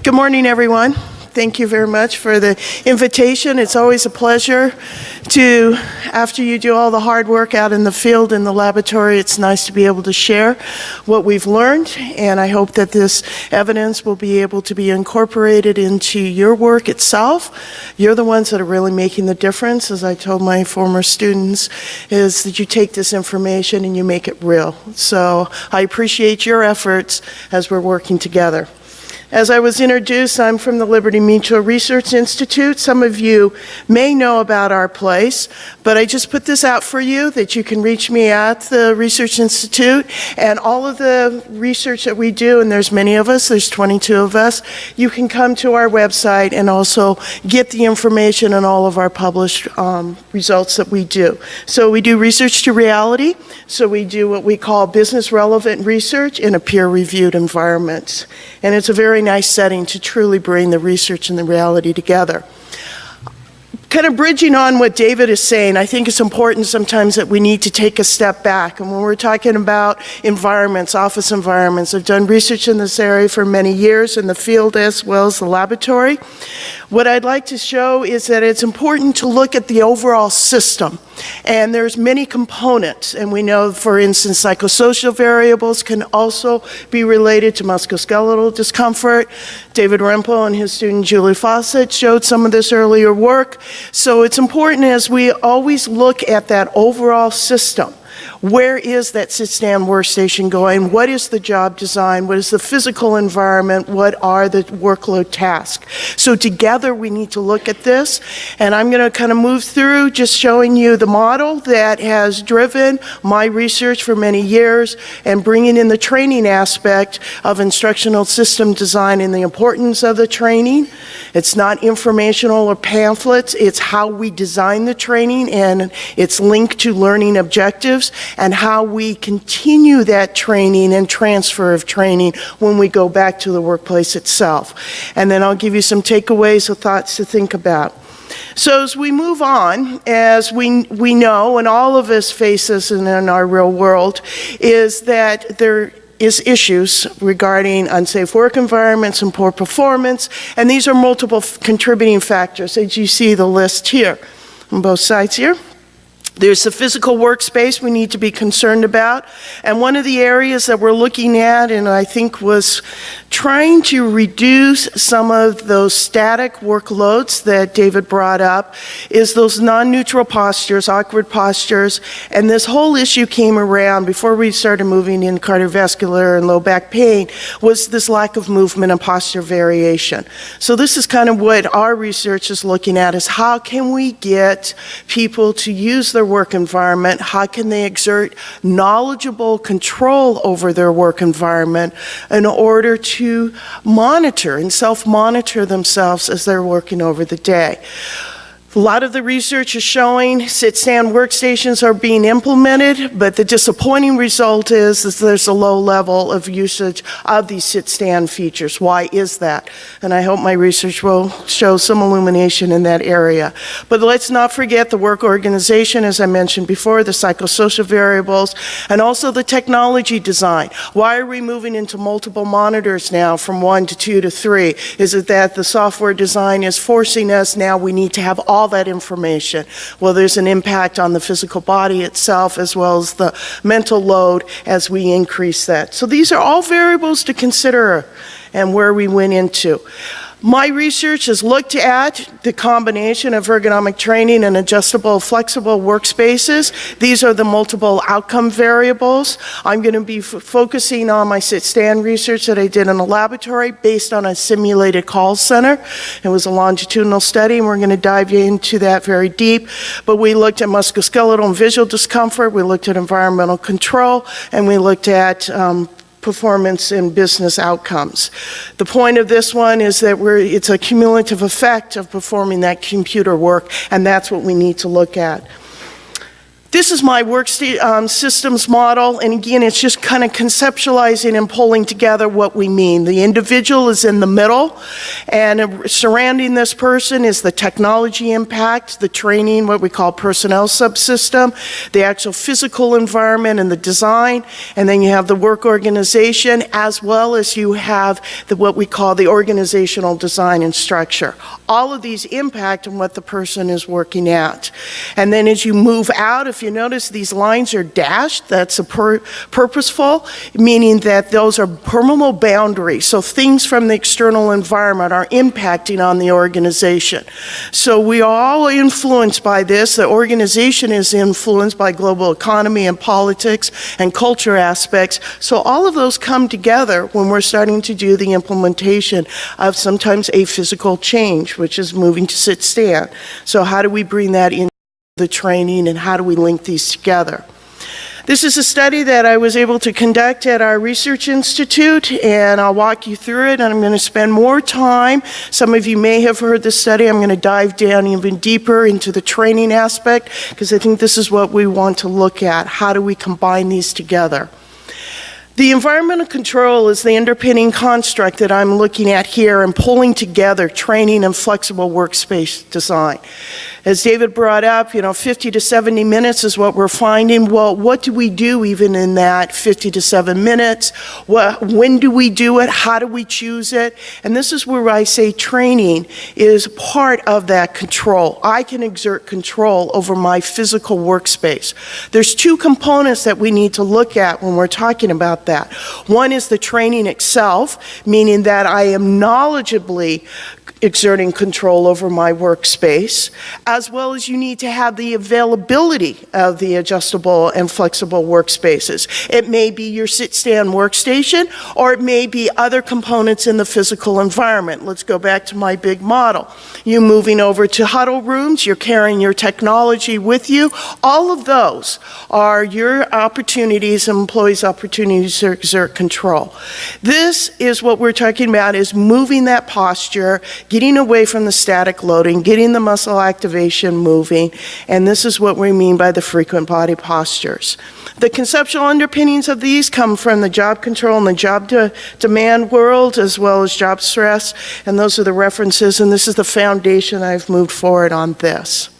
Good morning, everyone. Thank you very much for the invitation. It's always a pleasure to, after you do all the hard work out in the field in the laboratory, it's nice to be able to share what we've learned, and I hope that this evidence will be able to be incorporated into your work itself. You're the ones that are really making the difference, as I told my former students, is that you take this information and you make it real. So I appreciate your efforts as we're working together. As I was introduced, I'm from the Liberty Mutual Research Institute. Some of you may know about our place, but I just put this out for you that you can reach me at the Research Institute, and all of the research that we do, and there's many of us, there's 22 of us, you can come to our website and also get the information on all of our published results that we do. So we do research to reality, so we do what we call business relevant research in a peer-reviewed environment. And it's a very nice setting to truly bring the research and the reality together. Kind of bridging on what David is saying, I think it's important sometimes that we need to take a step back. And when we're talking about environments, office environments, I've done research in this area for many years in the field as well as the laboratory. What I'd like to show is that it's important to look at the overall system. And there's many components, and we know, for instance, psychosocial variables can also be related to musculoskeletal discomfort. David Rempel and his student Julie Fawcett showed some of this earlier work. So it's important as we always look at that overall system. Where is that sit-stand workstation going? What is the job design? What is the physical environment? What are the workload tasks? So together we need to look at this, and I'm going to kind of move through just showing you the model that has driven my research for many years and bringing in the training aspect of instructional system design and the importance of the training. It's not informational or pamphlets, it's how we design the training, and it's linked to learning objectives, and how we continue that training and transfer of training when we go back to the workplace itself. And then I'll give you some takeaways or thoughts to think about. So as we move on, as we know, and all of us face this in our real world, is that there is issues regarding unsafe work environments and poor performance, and these are multiple contributing factors, as you see the list here on both sides here. There's the physical workspace we need to be concerned about, and one of the areas that we're looking at, and I think was trying to reduce some of those static workloads that David brought up, is those non-neutral postures, awkward postures, and this whole issue came around before we started moving in cardiovascular and low back pain, was this lack of movement and posture variation. So this is kind of what our research is looking at, is how can we get people to use their work environment, how can they exert knowledgeable control over their work environment in order to monitor and self-monitor themselves as they're working over the day. A lot of the research is showing sit-stand workstations are being implemented, but the disappointing result is there's a low level of usage of these sit-stand features. Why is that? And I hope my research will show some illumination in that area. But let's not forget the work organization, as I mentioned before, the psychosocial variables, and also the technology design. Why are we moving into multiple monitors now from 1 to 2 to 3? Is it that the software design is forcing us now we need to have all that information? Well, there's an impact on the physical body itself as well as the mental load as we increase that. So these are all variables to consider and where we went into. My research has looked at the combination of ergonomic training and adjustable, flexible workspaces. These are the multiple outcome variables. I'm going to be focusing on my sit-stand research that I did in a laboratory based on a simulated call center. It was a longitudinal study, and we're going to dive into that very deep. But we looked at musculoskeletal and visual discomfort, we looked at environmental control, and we looked at performance and business outcomes. The point of this one is that it's a cumulative effect of performing that computer work, and that's what we need to look at. This is my work systems model, and again, it's just kind of conceptualizing and pulling together what we mean. The individual is in the middle, and surrounding this person is the technology impact, the training, what we call personnel subsystem, the actual physical environment and the design, and then you have the work organization, as well as you have what we call the organizational design and structure. All of these impact on what the person is working at. And then as you move out, if you notice these lines are dashed, that's purposeful, meaning that those are permeable boundaries. So things from the external environment are impacting on the organization. So we are all influenced by this. The organization is influenced by global economy and politics and culture aspects. So all of those come together when we're starting to do the implementation of sometimes a physical change, which is moving to sit stand. So how do we bring that into the training, and how do we link these together? This is a study that I was able to conduct at our research institute, and I'll walk you through it, and I'm going to spend more time. Some of you may have heard this study. I'm going to dive down even deeper into the training aspect, because I think this is what we want to look at. How do we combine these together? The environmental control is the underpinning construct that I'm looking at here and pulling together training and flexible workspace design. As David brought up, 50 to 70 minutes is what we're finding. Well, what do we do even in that 50 to 7 minutes? When do we do it? How do we choose it? And this is where I say training is part of that control. I can exert control over my physical workspace. There's two components that we need to look at when we're talking about that. One is the training itself, meaning that I am knowledgeably exerting control over my workspace, as well as you need to have the availability of the adjustable and flexible workspaces. It may be your sit-stand workstation, or it may be other components in the physical environment. Let's go back to my big model. You moving over to huddle rooms, you're carrying your technology with you. All of those are your opportunities, employees' opportunities to exert control. This is what we're talking about, is moving that posture, getting away from the static loading, getting the muscle activation moving, and this is what we mean by the frequent body postures. The conceptual underpinnings of these come from the job control and the job demand world, as well as job stress, and those are the references, and this is the foundation I've moved forward on this.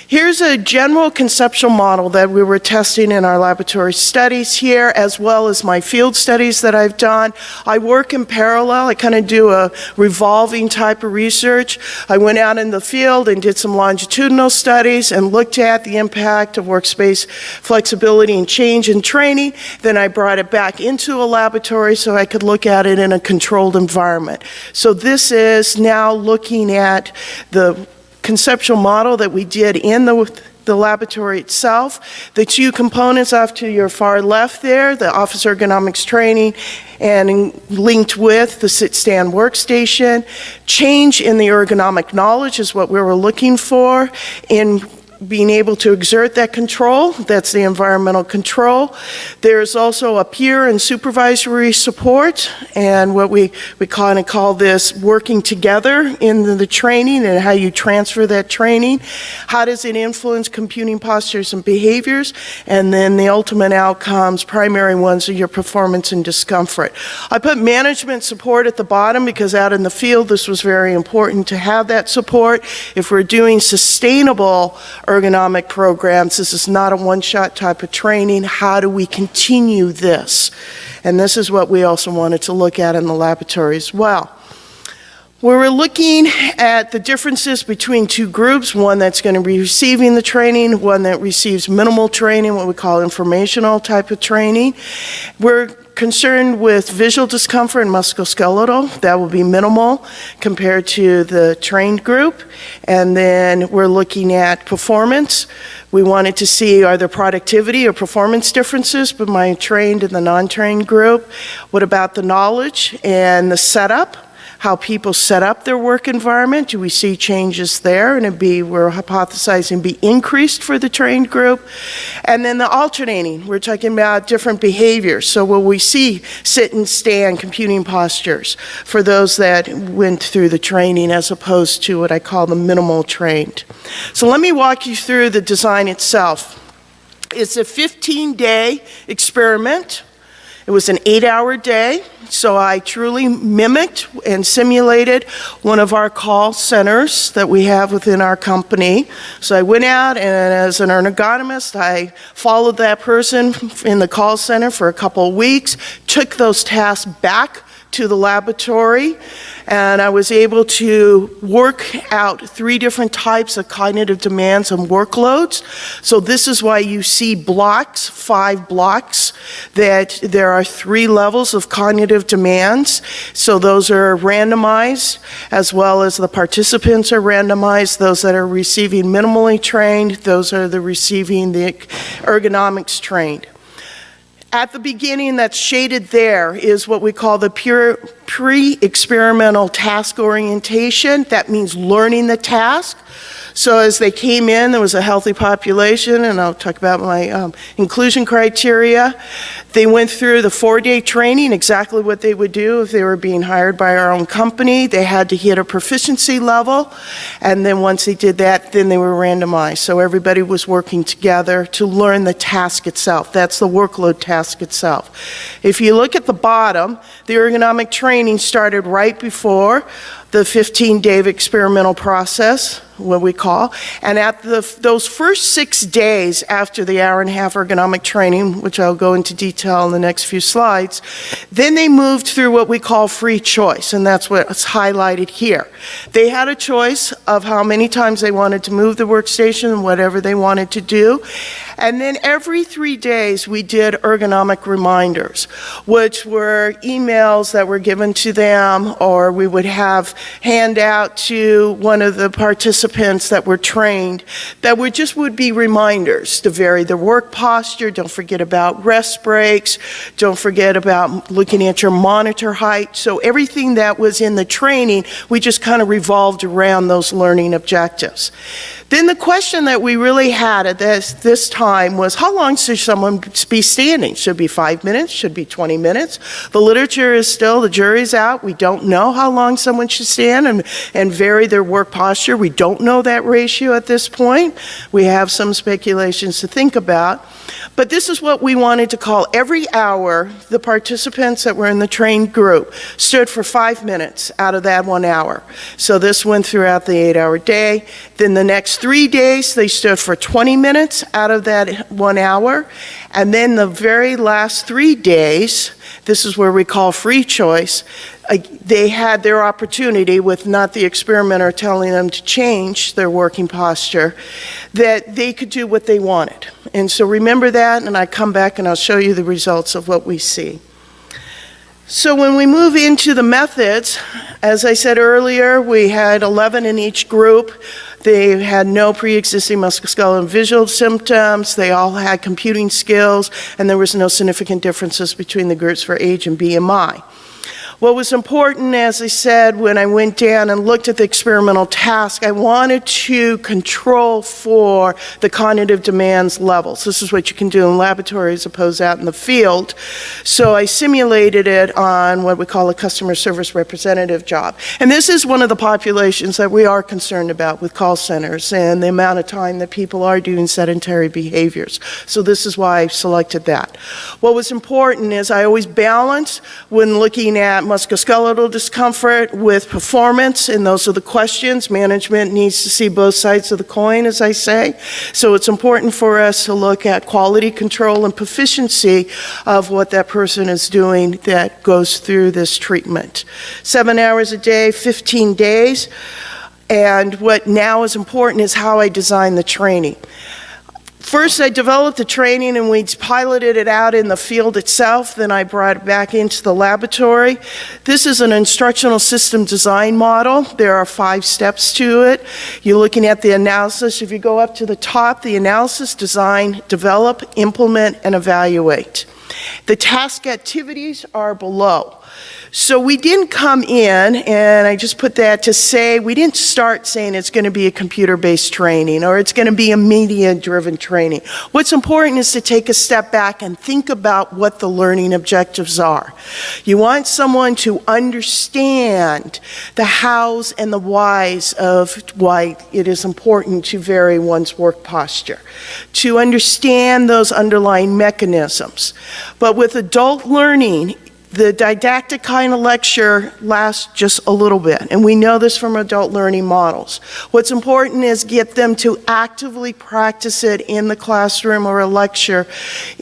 Here's a general conceptual model that we were testing in our laboratory studies here, as well as my field studies that I've done. I work in parallel. I kind of do a revolving type of research. I went out in the field and did some longitudinal studies and looked at the impact of workspace flexibility and change in training. Then I brought it back into a laboratory so I could look at it in a controlled environment. So this is now looking at the conceptual model that we did in the laboratory itself. The two components off to your far left there, the office ergonomics training, and linked with the sit-stand workstation. Change in the ergonomic knowledge is what we were looking for in being able to exert that control. That's the environmental control. There's also a peer and supervisory support, and what we kind of call this working together in the training and how you transfer that training. How does it influence computing postures and behaviors? And then the ultimate outcomes, primary ones, are your performance and discomfort. I put management support at the bottom because out in the field this was very important to have that support. If we're doing sustainable ergonomic programs, this is not a one-shot type of training. How do we continue this? And this is what we also wanted to look at in the laboratory as well. We were looking at the differences between two groups, one that's going to be receiving the training, one that receives minimal training, what we call informational type of training. We're concerned with visual discomfort and musculoskeletal. That will be minimal compared to the trained group. And then we're looking at performance. We wanted to see, are there productivity or performance differences between my trained and the non-trained group? What about the knowledge and the setup? How people set up their work environment. Do we see changes there? And we're hypothesizing be increased for the trained group. And then the alternating, we're talking about different behaviors. So will we see sit and stand computing postures for those that went through the training as opposed to what I call the minimal trained. So let me walk you through the design itself. It's a 15-day experiment. It was an 8-hour day, so I truly mimicked and simulated one of our call centers that we have within our company. So I went out, and as an ergonomist, I followed that person in the call center for a couple of weeks, took those tasks back to the laboratory, and I was able to work out 3 different types of cognitive demands and workloads. So this is why you see blocks, 5 blocks, that there are 3 levels of cognitive demands. So those are randomized, as well as the participants are randomized. Those that are receiving minimally trained, those are the receiving the ergonomics trained. At the beginning, that's shaded there, is what we call the pre-experimental task orientation. That means learning the task. So as they came in, there was a healthy population, and I'll talk about my inclusion criteria. They went through the 4-day training, exactly what they would do if they were being hired by our own company. They had to hit a proficiency level, and then once they did that, then they were randomized. So everybody was working together to learn the task itself. That's the workload task itself. If you look at the bottom, the ergonomic training started right before the 15-day experimental process, what we call, and at those first 6 days after the hour-and-a-half ergonomic training, which I'll go into detail in the next few slides, then they moved through what we call free choice, and that's what's highlighted here. They had a choice of how many times they wanted to move the workstation and whatever they wanted to do, and then every 3 days we did ergonomic reminders, which were emails that were given to them, or we would have hand out to one of the participants that were trained that would be reminders to vary their work posture. Don't forget about rest breaks. Don't forget about looking at your monitor height. So everything that was in the training, we just kind of revolved around those learning objectives. Then the question that we really had at this time was, how long should someone be standing? Should it be 5 minutes? Should it be 20 minutes? The literature is still, the jury's out. We don't know how long someone should stand and vary their work posture. We don't know that ratio at this point. We have some speculations to think about. But this is what we wanted to call every hour, the participants that were in the trained group stood for 5 minutes out of that 1 hour. So this went throughout the 8-hour day. Then the next 3 days, they stood for 20 minutes out of that 1 hour. And then the very last 3 days, this is where we call free choice, they had their opportunity, with not the experimenter telling them to change their working posture, that they could do what they wanted. And so remember that, and I come back and I'll show you the results of what we see. So when we move into the methods, as I said earlier, we had 11 in each group. They had no pre-existing musculoskeletal and visual symptoms. They all had computing skills, and there was no significant differences between the groups for age and BMI. What was important, as I said, when I went down and looked at the experimental task, I wanted to control for the cognitive demands levels. This is what you can do in laboratories as opposed out in the field. So I simulated it on what we call a customer service representative job. And this is one of the populations that we are concerned about with call centers and the amount of time that people are doing sedentary behaviors. So this is why I selected that. What was important is I always balance when looking at musculoskeletal discomfort with performance, and those are the questions. Management needs to see both sides of the coin, as I say. So it's important for us to look at quality control and proficiency of what that person is doing that goes through this treatment. 7 hours a day, 15 days. And what now is important is how I design the training. First, I developed the training and we piloted it out in the field itself. Then I brought it back into the laboratory. This is an instructional system design model. There are 5 steps to it. You're looking at the analysis. If you go up to the top, the analysis, design, develop, implement, and evaluate. The task activities are below. So we didn't come in, and I just put that to say, we didn't start saying it's going to be a computer-based training or it's going to be a media-driven training. What's important is to take a step back and think about what the learning objectives are. You want someone to understand the hows and the whys of why it is important to vary one's work posture, to understand those underlying mechanisms. But with adult learning, the didactic kind of lecture lasts just a little bit, and we know this from adult learning models. What's important is get them to actively practice it in the classroom or a lecture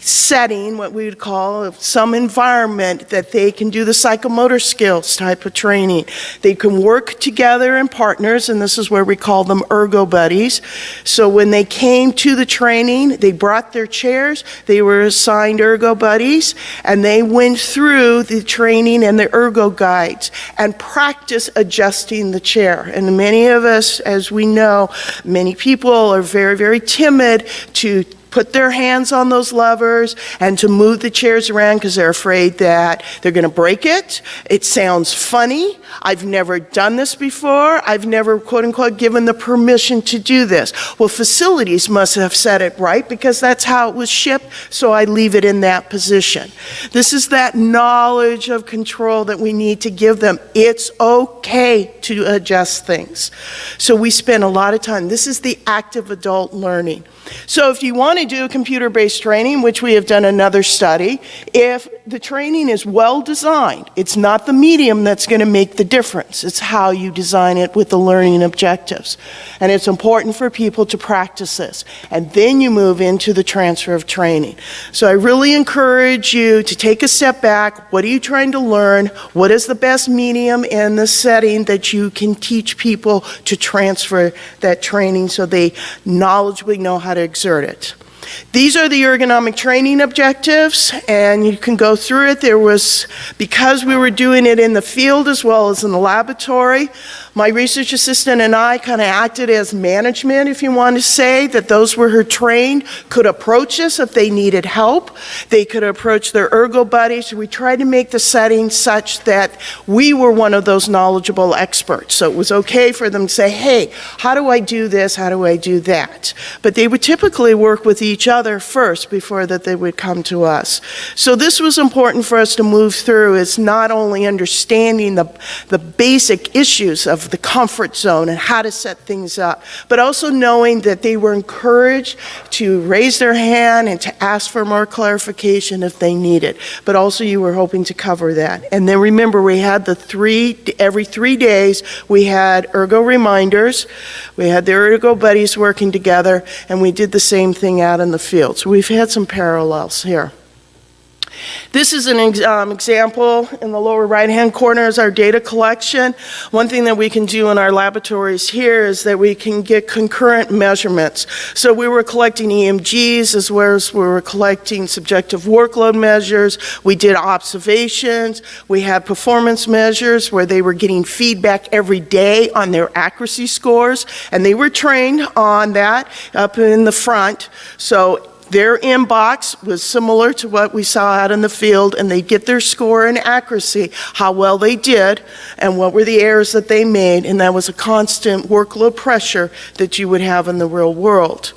setting, what we would call some environment that they can do the psychomotor skills type of training. They can work together in partners, and this is where we call them ergo buddies. So when they came to the training, they brought their chairs, they were assigned ergo buddies, and they went through the training and the ergo guides and practice adjusting the chair. And many of us, as we know, many people are very, very timid to put their hands on those levers and to move the chairs around because they're afraid that they're going to break it. It sounds funny. I've never done this before. I've never, quote unquote, given the permission to do this. Well, facilities must have said it right because that's how it was shipped, so I leave it in that position. This is that knowledge of control that we need to give them. It's okay to adjust things. So we spend a lot of time. This is the active adult learning. So if you want to do computer-based training, which we have done another study, if the training is well designed, it's not the medium that's going to make the difference. It's how you design it with the learning objectives. And it's important for people to practice this. And then you move into the transfer of training. So I really encourage you to take a step back. What are you trying to learn? What is the best medium in the setting that you can teach people to transfer that training so they knowledgeably know how to exert it? These are the ergonomic training objectives, and you can go through it. There was, because we were doing it in the field as well as in the laboratory, my research assistant and I kind of acted as management, if you want to say, that those who were trained could approach us if they needed help. They could approach their ergo buddies. We tried to make the setting such that we were one of those knowledgeable experts. So it was okay for them to say, hey, how do I do this? How do I do that? But they would typically work with each other first before that they would come to us. So this was important for us to move through, is not only understanding the basic issues of the comfort zone and how to set things up, but also knowing that they were encouraged to raise their hand and to ask for more clarification if they needed. But also you were hoping to cover that. And then remember, we had every 3 days, we had ergo reminders, we had the ergo buddies working together, and we did the same thing out in the field. So we've had some parallels here. This is an example in the lower right-hand corner is our data collection. One thing that we can do in our laboratories here is that we can get concurrent measurements. So we were collecting EMGs as well as we were collecting subjective workload measures. We did observations. We had performance measures where they were getting feedback every day on their accuracy scores, and they were trained on that up in the front. So their inbox was similar to what we saw out in the field, and they get their score and accuracy, how well they did, and what were the errors that they made, and that was a constant workload pressure that you would have in the real world.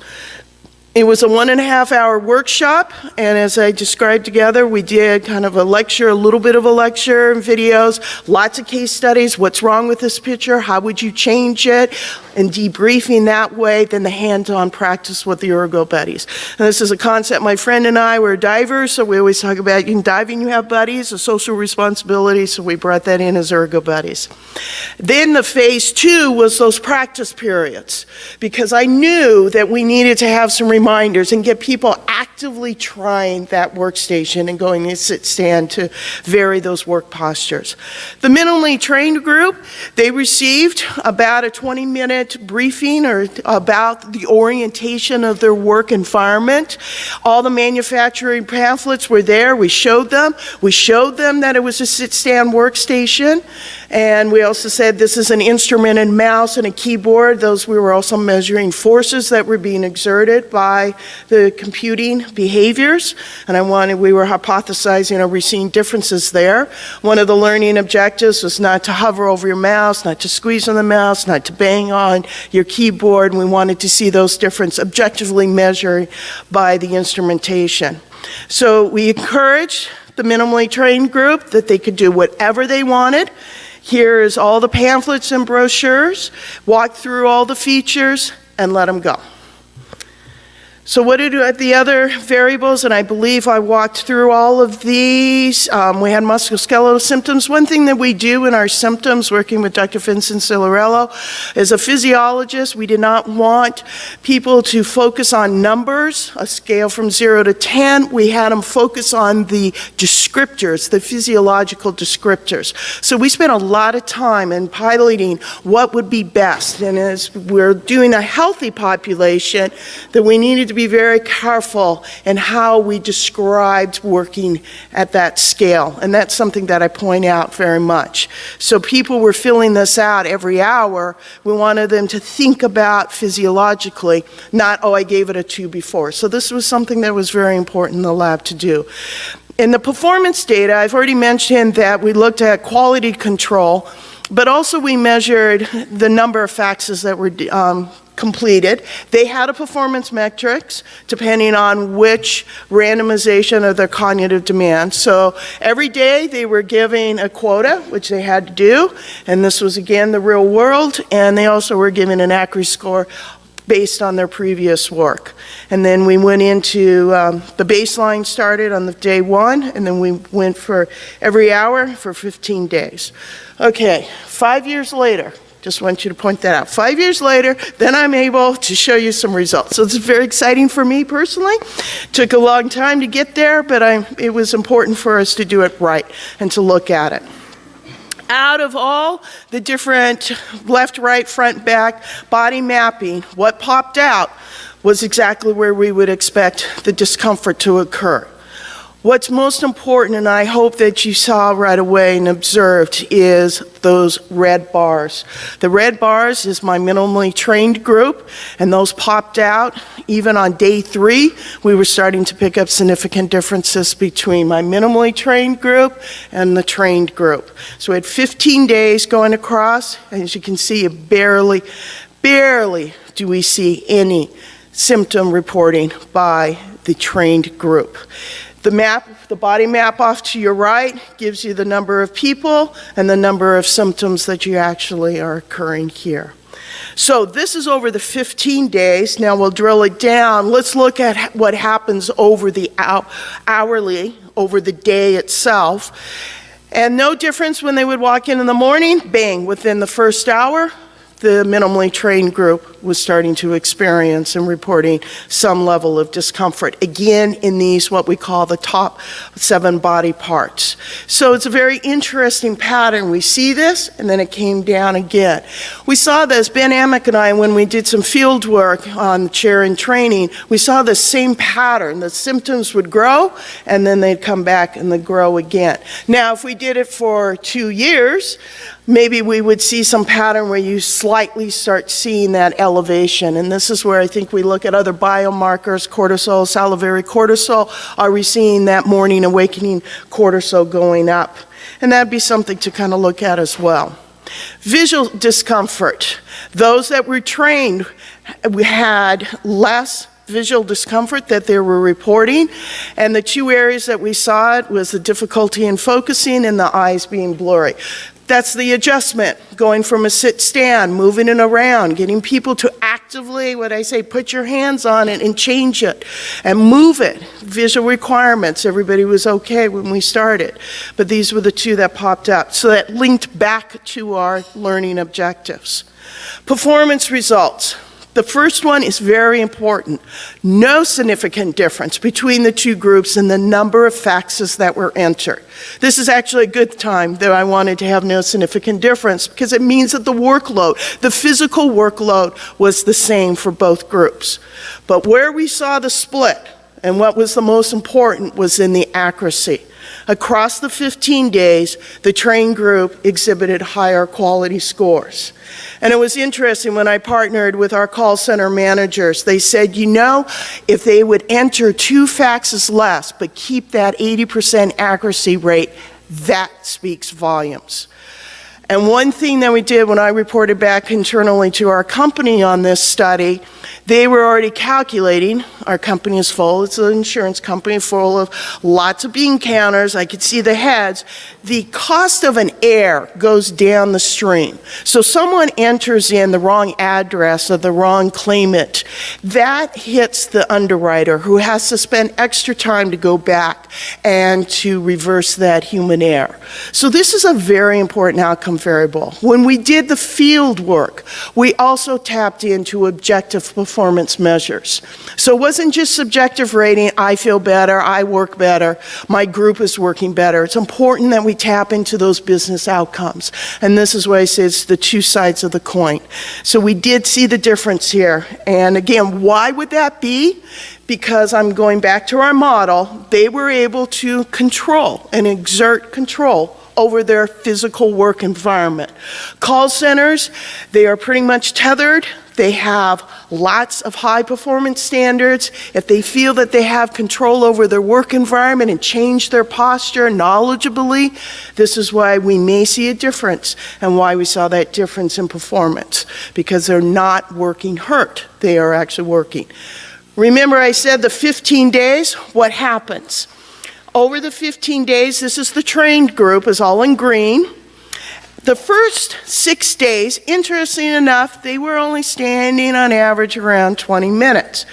It was a 1.5 hour workshop, and as I described together, we did kind of a lecture, a little bit of a lecture, and videos, lots of case studies, what's wrong with this picture, how would you change it, and debriefing that way, then the hands-on practice with the ergo buddies. And this is a concept, my friend and I were divers, so we always talk about in diving you have buddies, a social responsibility, so we brought that in as ergo buddies. Then the phase 2 was those practice periods, because I knew that we needed to have some reminders and get people actively trying that workstation and going to sit stand to vary those work postures. The minimally trained group, they received about a 20-minute briefing or about the orientation of their work environment. All the manufacturing pamphlets were there. We showed them. We showed them that it was a sit-stand workstation, and we also said this is an instrument and mouse and a keyboard. Those we were also measuring forces that were being exerted by the computing behaviors, and we were hypothesizing, are we seeing differences there? One of the learning objectives was not to hover over your mouse, not to squeeze on the mouse, not to bang on your keyboard, and we wanted to see those differences objectively measured by the instrumentation. So we encouraged the minimally trained group that they could do whatever they wanted. Here's all the pamphlets and brochures, walk through all the features, and let them go. So what did the other variables, and I believe I walked through all of these. We had musculoskeletal symptoms. One thing that we do in our symptoms, working with Dr. Vincent Cilarello, as a physiologist, we did not want people to focus on numbers, a scale from 0 to 10. We had them focus on the descriptors, the physiological descriptors. So we spent a lot of time in piloting what would be best. And as we're doing a healthy population, that we needed to be very careful in how we described working at that scale. And that's something that I point out very much. So people were filling this out every hour. We wanted them to think about physiologically, not, oh, I gave it a 2 before. So this was something that was very important in the lab to do. In the performance data, I've already mentioned that we looked at quality control, but also we measured the number of faxes that were completed. They had a performance metrics depending on which randomization of their cognitive demand. So every day they were giving a quota, which they had to do, and this was again the real world, and they also were given an accuracy score based on their previous work. And then we went into, the baseline started on the day 1, and then we went for every hour for 15 days. Okay, 5 years later, just want you to point that out. 5 years later, then I'm able to show you some results. So this is very exciting for me personally. Took a long time to get there, but it was important for us to do it right and to look at it. Out of all the different left, right, front, back, body mapping, what popped out was exactly where we would expect the discomfort to occur. What's most important, and I hope that you saw right away and observed, is those red bars. The red bars is my minimally trained group, and those popped out. Even on day 3, we were starting to pick up significant differences between my minimally trained group and the trained group. So we had 15 days going across, and as you can see, barely do we see any symptom reporting by the trained group. The map, the body map off to your right gives you the number of people and the number of symptoms that you actually are occurring here. So this is over the 15 days. Now we'll drill it down. Let's look at what happens over the hourly, over the day itself. And no difference when they would walk in the morning, bang, within the first hour, the minimally trained group was starting to experience and reporting some level of discomfort. Again, in these, what we call the top 7 body parts. So it's a very interesting pattern. We see this, and then it came down again. We saw this, Ben Amick and I, when we did some field work on the chair and training, we saw the same pattern. The symptoms would grow, and then they'd come back and they'd grow again. Now, if we did it for 2 years, maybe we would see some pattern where you slightly start seeing that elevation. And this is where I think we look at other biomarkers, cortisol, salivary cortisol. Are we seeing that morning awakening cortisol going up? And that'd be something to kind of look at as well. Visual discomfort. Those that were trained, we had less visual discomfort that they were reporting, and the 2 areas that we saw it was the difficulty in focusing and the eyes being blurry. That's the adjustment, going from a sit-stand, moving it around, getting people to actively, what I say, put your hands on it and change it and move it. Visual requirements, everybody was okay when we started, but these were the 2 that popped up. So that linked back to our learning objectives. Performance results. The first one is very important. No significant difference between the 2 groups in the number of faxes that were entered. This is actually a good time that I wanted to have no significant difference, because it means that the workload, the physical workload, was the same for both groups. But where we saw the split, and what was the most important, was in the accuracy. Across the 15 days, the trained group exhibited higher quality scores. And it was interesting when I partnered with our call center managers, they said, you know, if they would enter 2 faxes less, but keep that 80% accuracy rate, that speaks volumes. And one thing that we did when I reported back internally to our company on this study, they were already calculating, our company is full, it's an insurance company full of lots of bean counters, I could see the heads. The cost of an error goes down the stream. So someone enters in the wrong address or the wrong claimant, that hits the underwriter who has to spend extra time to go back and to reverse that human error. So this is a very important outcome variable. When we did the field work, we also tapped into objective performance measures. So it wasn't just subjective rating, I feel better, I work better, my group is working better. It's important that we tap into those business outcomes. And this is why I say it's the 2 sides of the coin. So we did see the difference here. And again, why would that be? Because I'm going back to our model, they were able to control and exert control over their physical work environment. Call centers, they are pretty much tethered. They have lots of high performance standards. If they feel that they have control over their work environment and change their posture knowledgeably, this is why we may see a difference and why we saw that difference in performance, because they're not working hurt. They are actually working. Remember I said the 15 days, what happens? Over the 15 days, this is the trained group, is all in green. The first 6 days, interesting enough, they were only standing on average around 20 minutes.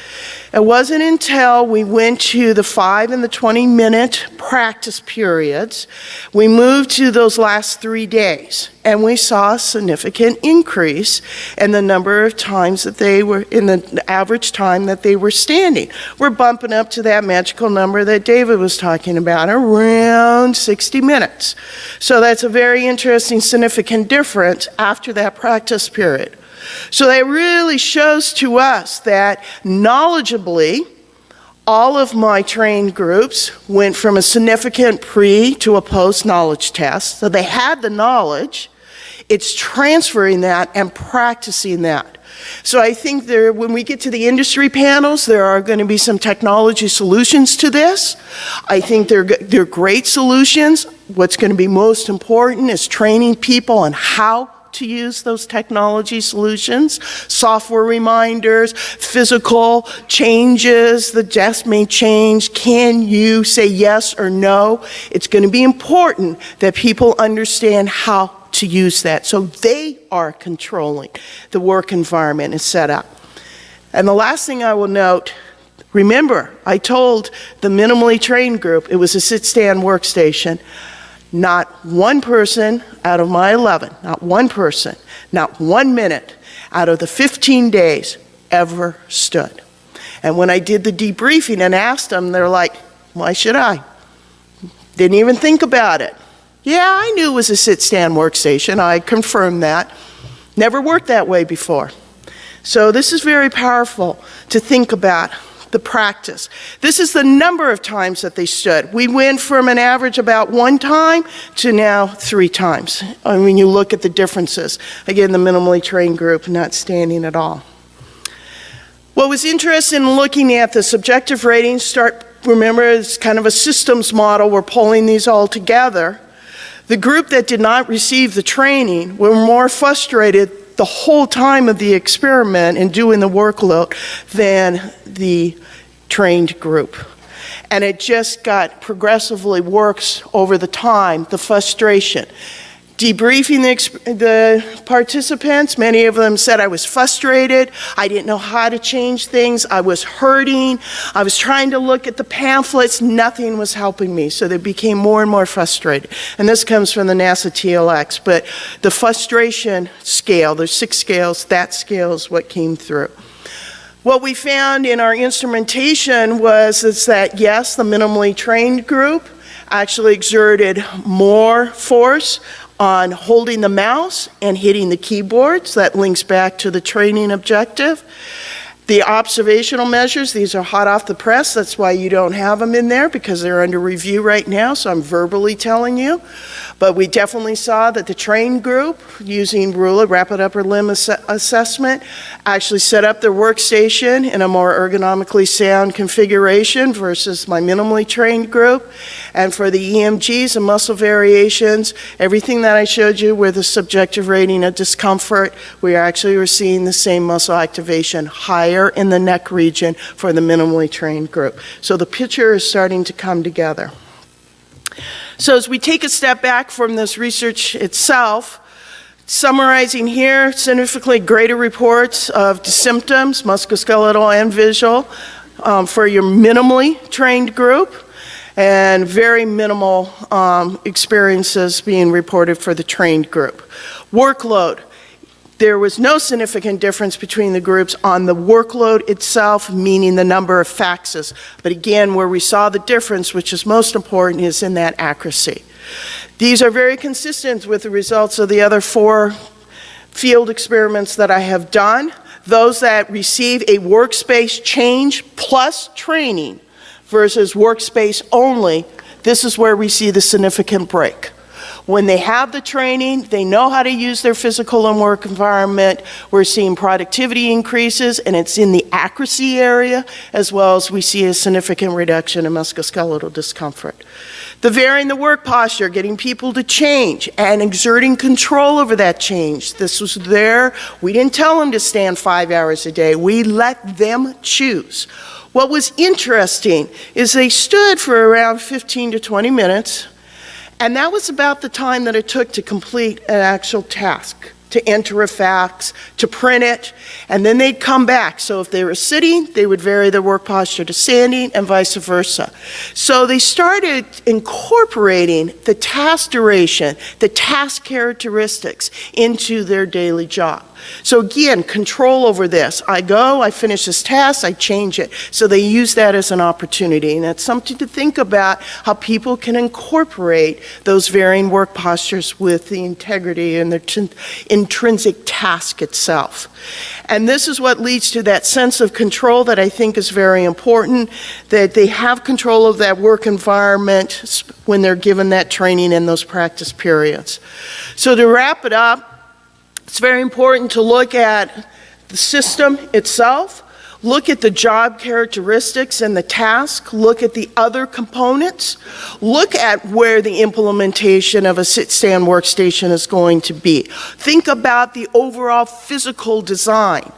It wasn't until we went to the 5 and the 20-minute practice periods, we moved to those last 3 days, and we saw a significant increase in the number of times that they were, in the average time that they were standing. We're bumping up to that magical number that David was talking about, around 60 minutes. So that's a very interesting, significant difference after that practice period. So that really shows to us that knowledgeably, all of my trained groups went from a significant pre to a post knowledge test. So they had the knowledge, it's transferring that and practicing that. So I think when we get to the industry panels, there are going to be some technology solutions to this. I think they're great solutions. What's going to be most important is training people on how to use those technology solutions, software reminders, physical changes, the desk may change. Can you say yes or no? It's going to be important that people understand how to use that so they are controlling the work environment and setup. And the last thing I will note, remember, I told the minimally trained group it was a sit-stand workstation. Not one person out of my 11, not one person, not 1 minute out of the 15 days ever stood. And when I did the debriefing and asked them, they're like, why should I? Didn't even think about it. Yeah, I knew it was a sit-stand workstation. I confirmed that. Never worked that way before. So this is very powerful to think about. The practice. This is the number of times that they stood. We went from an average about 1 time to now 3 times. I mean, you look at the differences. Again, the minimally trained group not standing at all. What was interesting in looking at the subjective ratings, remember it's kind of a systems model, we're pulling these all together. The group that did not receive the training were more frustrated the whole time of the experiment and doing the workload than the trained group. And it just got progressively worse over the time, the frustration. Debriefing the participants, many of them said I was frustrated, I didn't know how to change things, I was hurting, I was trying to look at the pamphlets, nothing was helping me, so they became more and more frustrated. And this comes from the NASA TLX, but the frustration scale, there's 6 scales, that scale is what came through. What we found in our instrumentation was that yes, the minimally trained group actually exerted more force on holding the mouse and hitting the keyboard, so that links back to the training objective. The observational measures, these are hot off the press. That's why you don't have them in there, because they're under review right now, so I'm verbally telling you. But we definitely saw that the trained group, using RULA, Rapid Upper Limb Assessment, actually set up their workstation in a more ergonomically sound configuration versus my minimally trained group. And for the EMGs and muscle variations, everything that I showed you with the subjective rating of discomfort, we actually were seeing the same muscle activation higher in the neck region for the minimally trained group. So the picture is starting to come together. So as we take a step back from this research itself, summarizing here, significantly greater reports of the symptoms, musculoskeletal and visual, for your minimally trained group, and very minimal experiences being reported for the trained group. Workload. There was no significant difference between the groups on the workload itself, meaning the number of faxes. But again, where we saw the difference, which is most important, is in that accuracy. These are very consistent with the results of the other 4 field experiments that I have done. Those that receive a workspace change plus training versus workspace only, this is where we see the significant break. When they have the training, they know how to use their physical and work environment, we're seeing productivity increases, and it's in the accuracy area, as well as we see a significant reduction in musculoskeletal discomfort. The varying the work posture, getting people to change, and exerting control over that change. This was there. We didn't tell them to stand 5 hours a day. We let them choose. What was interesting is they stood for around 15 to 20 minutes, and that was about the time that it took to complete an actual task, to enter a fax, to print it, and then they'd come back. So if they were sitting, they would vary their work posture to standing and vice versa. So they started incorporating the task duration, the task characteristics into their daily job. So again, control over this. I go, I finish this task, I change it. So they use that as an opportunity, and that's something to think about, how people can incorporate those varying work postures with the integrity and the intrinsic task itself. And this is what leads to that sense of control that I think is very important, that they have control of that work environment when they're given that training in those practice periods. So to wrap it up, it's very important to look at the system itself, look at the job characteristics and the task, look at the other components, look at where the implementation of a sit-stand workstation is going to be. Think about the overall physical design.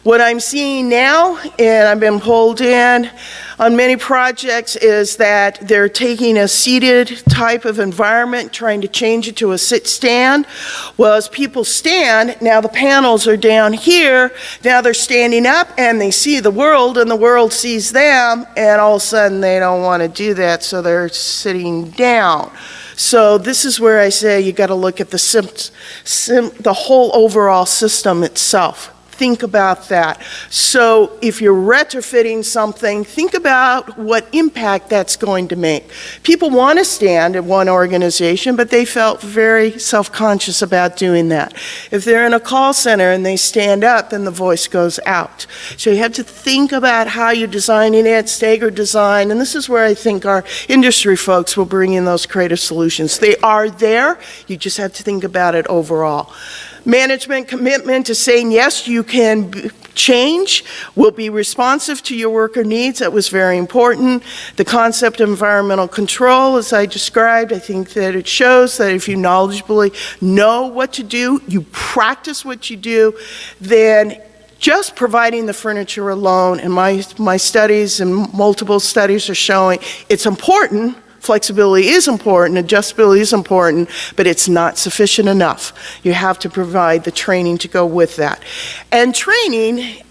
What I'm seeing now, and I've been pulled in on many projects, is that they're taking a seated type of environment, trying to change it to a sit-stand. Well, as people stand, now the panels are down here, now they're standing up and they see the world and the world sees them, and all of a sudden they don't want to do that, so they're sitting down. So this is where I say you got to look at the whole overall system itself. Think about that. So if you're retrofitting something, think about what impact that's going to make. People want to stand at one organization, but they felt very self-conscious about doing that. If they're in a call center and they stand up, then the voice goes out. So you have to think about how you're designing it, staggered design, and this is where I think our industry folks will bring in those creative solutions. They are there, you just have to think about it overall. Management commitment to saying, yes, you can change, will be responsive to your worker needs. That was very important. The concept of environmental control, as I described, I think that it shows that if you knowledgeably know what to do, you practice what you do, then just providing the furniture alone, and my studies and multiple studies are showing it's important. Flexibility is important, adjustability is important, but it's not sufficient enough. You have to provide the training to go with that. And training,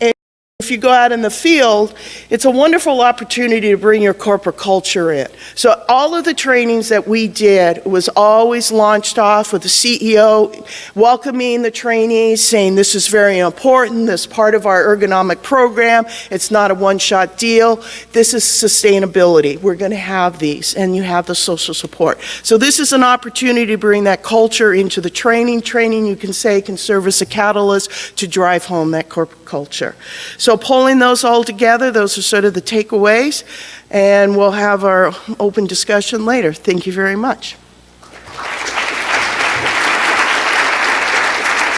if you go out in the field, it's a wonderful opportunity to bring your corporate culture in. So all of the trainings that we did was always launched off with the CEO welcoming the trainees, saying this is very important, this is part of our ergonomic program, it's not a one-shot deal, this is sustainability. We're going to have these, and you have the social support. So this is an opportunity to bring that culture into the training. Training, you can say, can serve as a catalyst to drive home that corporate culture. So So pulling those all together, those are sort of the takeaways, and we'll have our open discussion later. Thank you very much.